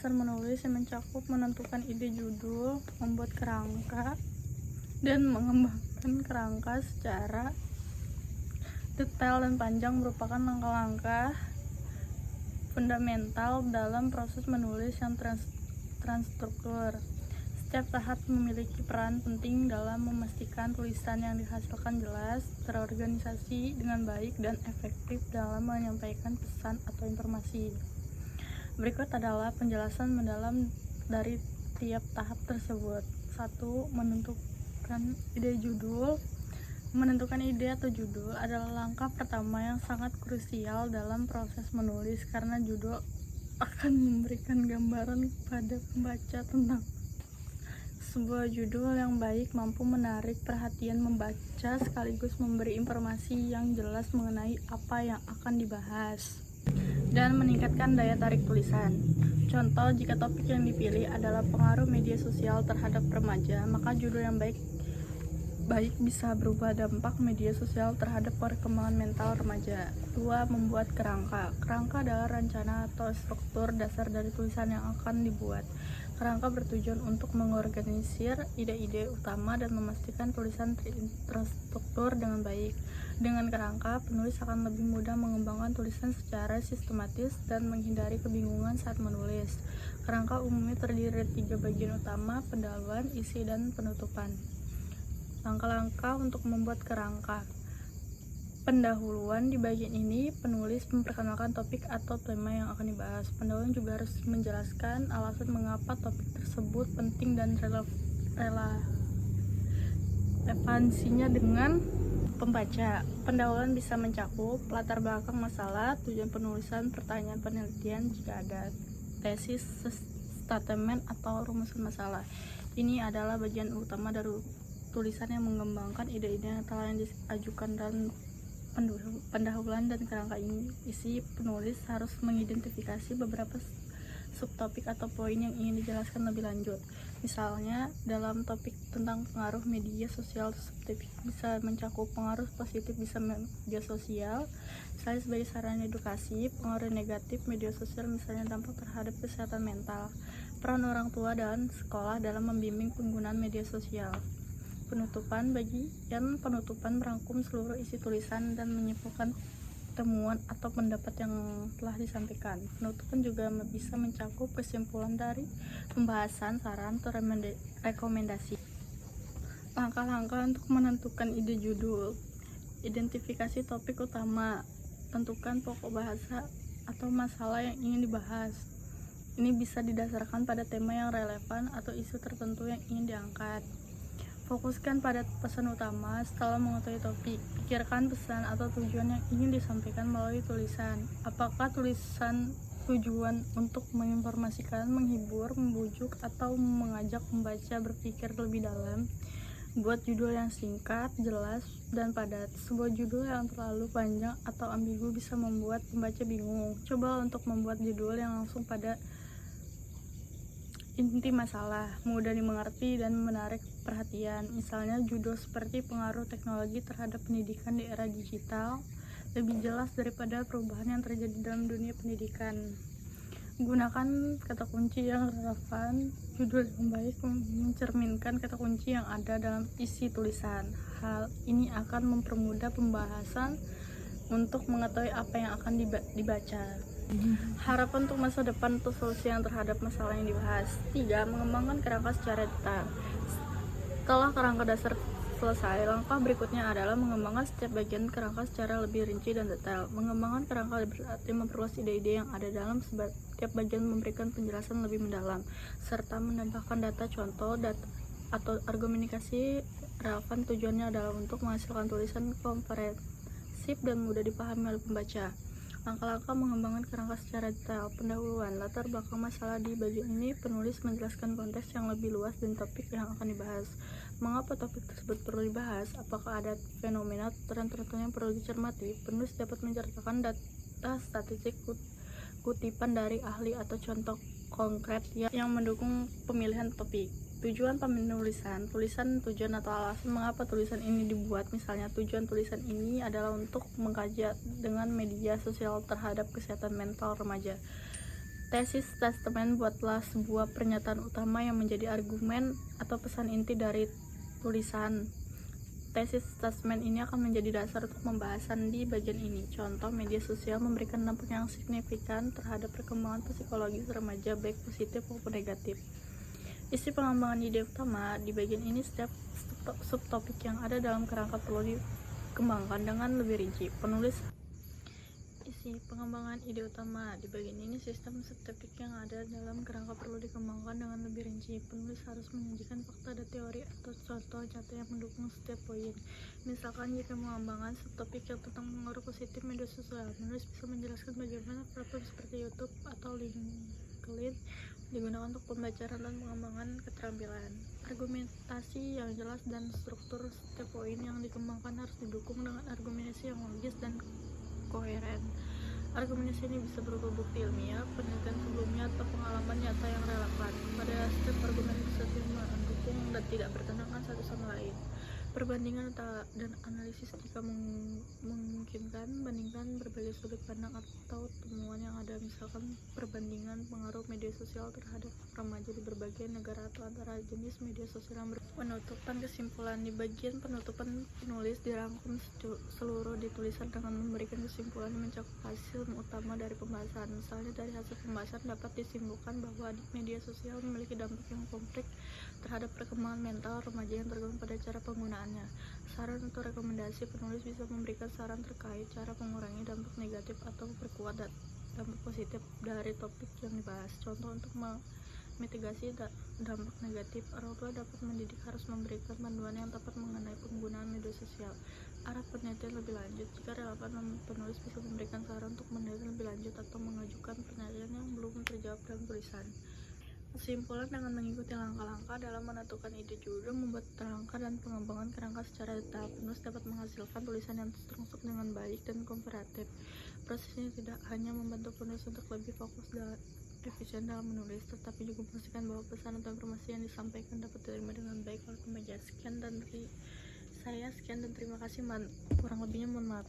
dasar menulis yang mencakup menentukan ide judul, membuat kerangka, dan mengembangkan kerangka secara detail dan panjang merupakan langkah-langkah fundamental dalam proses menulis yang terstruktur. Setiap tahap memiliki peran penting dalam memastikan tulisan yang dihasilkan jelas, terorganisasi dengan baik, dan efektif dalam menyampaikan pesan atau informasi. Berikut adalah penjelasan mendalam dari tiap tahap tersebut. 1. Menentukan ide judul. Menentukan ide atau judul adalah langkah pertama yang sangat krusial dalam proses menulis karena judul akan memberikan gambaran kepada pembaca tentang sebuah judul yang baik mampu menarik perhatian membaca sekaligus memberi informasi yang jelas mengenai apa yang akan dibahas dan meningkatkan daya tarik tulisan. Contoh, jika topik yang dipilih adalah pengaruh media sosial terhadap remaja, maka judul yang baik bisa berubah dampak media sosial terhadap perkembangan mental remaja. 2. Membuat kerangka. Kerangka adalah rencana atau struktur dasar dari tulisan yang akan dibuat. Kerangka bertujuan untuk mengorganisir ide-ide utama dan memastikan tulisan terstruktur dengan baik. Dengan kerangka, penulis akan lebih mudah mengembangkan tulisan secara sistematis dan menghindari kebingungan saat menulis. Kerangka umumnya terdiri dari 3 bagian utama: pendahuluan, isi, dan penutupan. Langkah-langkah untuk membuat kerangka. Pendahuluan. Di bagian ini, penulis memperkenalkan topik atau tema yang akan dibahas. Pendahuluan juga harus menjelaskan alasan mengapa topik tersebut penting dan relevansinya dengan pembaca. Pendahuluan bisa mencakup latar belakang masalah, tujuan penulisan, pertanyaan penelitian jika ada, tesis, statement, atau rumusan masalah. Ini adalah bagian utama dari tulisan yang mengembangkan ide-ide yang telah diajukan, dan pendahuluan dan kerangka isi. Penulis harus mengidentifikasi beberapa subtopik atau poin yang ingin dijelaskan lebih lanjut. Misalnya, dalam topik tentang pengaruh media sosial, subtopik bisa mencakup pengaruh positif media sosial, misalnya sebagai sarana edukasi. Pengaruh negatif media sosial misalnya dampak terhadap kesehatan mental. Peran orang tua dan sekolah dalam membimbing penggunaan media sosial. Penutupan. Bagian penutupan merangkum seluruh isi tulisan dan menyimpulkan temuan atau pendapat yang telah disampaikan. Penutupan juga bisa mencakup kesimpulan dari pembahasan, saran, atau rekomendasi. Langkah-langkah untuk menentukan ide judul. Identifikasi topik utama. Tentukan pokok bahasa atau masalah yang ingin dibahas. Ini bisa didasarkan pada tema yang relevan atau isu tertentu yang ingin diangkat. Fokuskan pada pesan utama. Setelah mengetahui topik, pikirkan pesan atau tujuan yang ingin disampaikan melalui tulisan. Apakah tulisan tujuan untuk menginformasikan, menghibur, membujuk, atau mengajak pembaca berpikir lebih dalam? Buat judul yang singkat, jelas, dan padat. Sebuah judul yang terlalu panjang atau ambigu bisa membuat pembaca bingung. Coba untuk membuat judul yang langsung pada inti masalah, mudah dimengerti, dan menarik perhatian. Misalnya judul seperti pengaruh teknologi terhadap pendidikan di era digital, lebih jelas daripada perubahan yang terjadi dalam dunia pendidikan. Gunakan kata kunci yang relevan. Judul yang baik mencerminkan kata kunci yang ada dalam isi tulisan. Hal ini akan mempermudah pembahasan untuk mengetahui apa yang akan dibaca. Harapan untuk masa depan atau solusi yang terhadap masalah yang dibahas. 3. Mengembangkan kerangka secara detail. Setelah kerangka dasar selesai, langkah berikutnya adalah mengembangkan setiap bagian kerangka secara lebih rinci dan detail. Mengembangkan kerangka berarti memperluas ide-ide yang ada dalam setiap bagian, memberikan penjelasan lebih mendalam, serta menambahkan data, contoh, atau argumentasi relevan. Tujuannya adalah untuk menghasilkan tulisan komprehensif dan mudah dipahami oleh pembaca. Langkah-langkah mengembangkan kerangka secara detail. Pendahuluan. Latar belakang masalah. Di bagian ini, penulis menjelaskan konteks yang lebih luas dan topik yang akan dibahas. Mengapa topik tersebut perlu dibahas? Apakah ada fenomena tren tertentu yang perlu dicermati? Penulis dapat menceritakan data statistik, kutipan dari ahli, atau contoh konkret yang mendukung pemilihan topik. Tujuan penulisan. Tujuan atau alasan mengapa tulisan ini dibuat. Misalnya, tujuan tulisan ini adalah untuk mengkaji dengan media sosial terhadap kesehatan mental remaja. Tesis statement buatlah sebuah pernyataan utama yang menjadi argumen atau pesan inti dari tulisan. Tesis statement ini akan menjadi dasar untuk pembahasan di bagian ini. Contoh, media sosial memberikan dampak yang signifikan terhadap perkembangan psikologis remaja, baik positif maupun negatif. Isi pengembangan ide utama di bagian ini, setiap subtopik yang ada dalam kerangka perlu dikembangkan dengan lebih rinci. Penulis isi pengembangan ide utama di bagian ini, sistem subtopik yang ada dalam kerangka perlu dikembangkan dengan lebih rinci. Penulis harus menyajikan fakta dan teori atau contoh nyata yang mendukung setiap poin. Misalkan jika mengembangkan subtopik yang tentang pengaruh positif media sosial, penulis bisa menjelaskan bagaimana platform seperti YouTube atau LinkedIn digunakan untuk pembelajaran dan pengembangan keterampilan. Argumentasi yang jelas dan struktur setiap poin yang dikembangkan harus didukung dengan argumentasi yang logis dan koheren. Argumentasi ini bisa berupa bukti ilmiah, penelitian sebelumnya, atau pengalaman nyata yang relevan. Pada setiap argumen bisa mendukung dan tidak bertentangan satu sama lain. Perbandingan dan analisis jika memungkinkan, bandingkan berbagai sudut pandang atau temuan yang ada, misalkan perbandingan pengaruh media sosial terhadap remaja di berbagai negara atau antara jenis media sosial yang penutupan. Kesimpulan di bagian penutupan, penulis dirangkum seluruh di tulisan dengan memberikan kesimpulan yang mencakup hasil utama dari pembahasan. Misalnya, dari hasil pembahasan dapat disimpulkan bahwa media sosial memiliki dampak yang kompleks terhadap perkembangan mental remaja yang tergantung pada cara penggunaannya. Saran atau rekomendasi, penulis bisa memberikan saran terkait cara mengurangi dampak negatif atau memperkuat dampak positif dari topik yang dibahas. Contoh, untuk mitigasi dampak negatif, orang tua dapat mendidik harus memberikan panduan yang tepat mengenai penggunaan media sosial. Arah penelitian lebih lanjut, jika relevan, penulis bisa memberikan saran untuk meneliti lebih lanjut atau mengajukan penelitian yang belum terjawab dalam tulisan. Kesimpulan, dengan mengikuti langkah-langkah dalam menentukan ide judul, membuat kerangka dan pengembangan kerangka secara detail, penulis dapat menghasilkan tulisan yang terstruktur dengan baik dan komparatif. Proses ini tidak hanya membantu penulis untuk lebih fokus dan efisien dalam menulis, tetapi juga memastikan bahwa pesan atau informasi yang disampaikan dapat diterima dengan baik oleh pembaca. Sekian dan terima kasih. Kurang lebihnya mohon maaf.